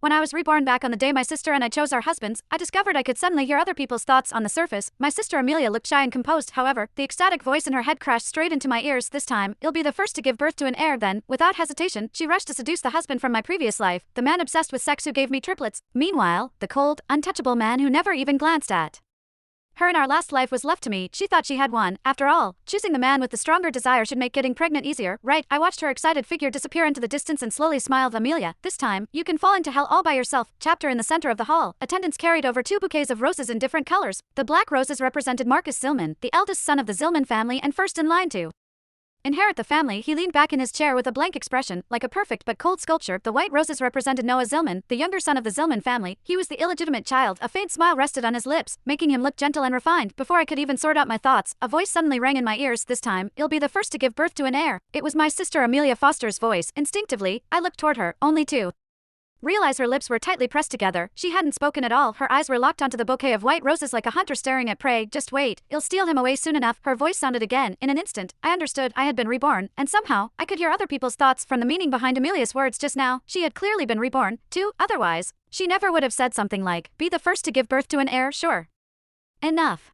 When I was reborn back on the day my sister and I chose our husbands, I discovered I could suddenly hear other people's thoughts on the surface. My sister Amelia looked shy and composed, however, the ecstatic voice in her head crashed straight into my ears. This time, you'll be the first to give birth to an heir. Then, without hesitation, she rushed to seduce the husband from my previous life, the man obsessed with sex who gave me triplets. Meanwhile, the cold, untouchable man who never even glanced at her in our last life was left to me. She thought she had won. After all, choosing the man with the stronger desire should make getting pregnant easier, right? I watched her excited figure disappear into the distance and slowly smiled. Amelia, this time, you can fall into hell all by yourself. Chapter in the center of the hall, attendants carried over 2 bouquets of roses in different colors. The black roses represented Marcus Zillman, the eldest son of the Zillman family and first in line to inherit the family. He leaned back in his chair with a blank expression, like a perfect but cold sculpture. The white roses represented Noah Zillman, the younger son of the Zillman family. He was the illegitimate child. A faint smile rested on his lips, making him look gentle and refined. Before I could even sort out my thoughts, a voice suddenly rang in my ears. This time, you'll be the first to give birth to an heir. It was my sister Amelia Foster's voice. Instinctively, I looked toward her, only to realize her lips were tightly pressed together. She hadn't spoken at all. Her eyes were locked onto the bouquet of white roses like a hunter staring at prey. Just wait, you'll steal him away soon enough. Her voice sounded again. In an instant, I understood I had been reborn, and somehow, I could hear other people's thoughts from the meaning behind Amelia's words just now. She had clearly been reborn, too, otherwise, she never would have said something like, be the first to give birth to an heir. Sure enough.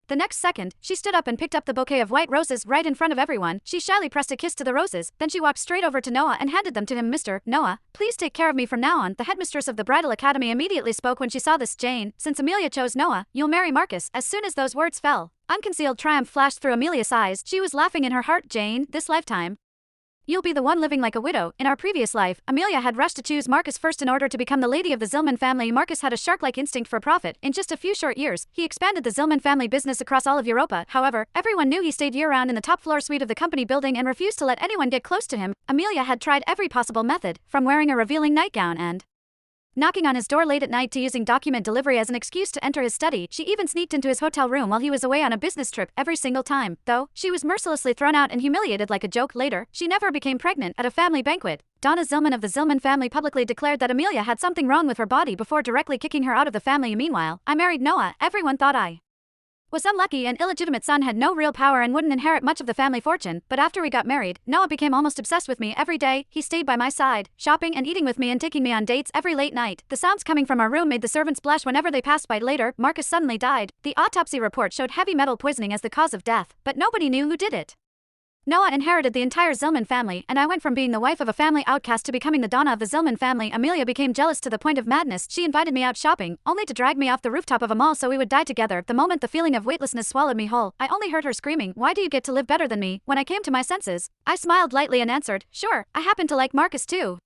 The next second, she stood up and picked up the bouquet of white roses right in front of everyone. She shyly pressed a kiss to the roses, then she walked straight over to Noah and handed them to him. Mr. Noah, please take care of me from now on. The headmistress of the bridal academy immediately spoke when she saw this. Jane, since Amelia chose Noah, you'll marry Marcus. As soon as those words fell, unconcealed triumph flashed through Amelia's eyes. She was laughing in her heart. Jane, this lifetime, you'll be the one living like a widow. In our previous life, Amelia had rushed to choose Marcus first in order to become the lady of the Zillman family. Marcus had a shark-like instinct for profit. In just a few short years, he expanded the Zillman family business across all of Europa. However, everyone knew he stayed year-round in the top-floor suite of the company building and refused to let anyone get close to him. Amelia had tried every possible method, from wearing a revealing nightgown and knocking on his door late at night to using document delivery as an excuse to enter his study. She even sneaked into his hotel room while he was away on a business trip. Every single time, though, she was mercilessly thrown out and humiliated like a joke. Later, she never became pregnant. At a family banquet, Donna Zillman of the Zillman family publicly declared that Amelia had something wrong with her body before directly kicking her out of the family. Meanwhile, I married Noah. Everyone thought I was unlucky. An illegitimate son had no real power and wouldn't inherit much of the family fortune, but after we got married, Noah became almost obsessed with me. Every day, he stayed by my side, shopping and eating with me and taking me on dates every late night. The sounds coming from our room made the servants blush whenever they passed by. Later, Marcus suddenly died. The autopsy report showed heavy metal poisoning as the cause of death, but nobody knew who did it. Noah inherited the entire Zillman family, and I went from being the wife of a family outcast to becoming the Donna of the Zillman family. Amelia became jealous to the point of madness. She invited me out shopping, only to drag me off the rooftop of a mall so we would die together. The moment the feeling of weightlessness swallowed me whole, I only heard her screaming, "Why do you get to live better than me?" When I came to my senses, I smiled lightly and answered, "Sure, I happen to like Marcus too."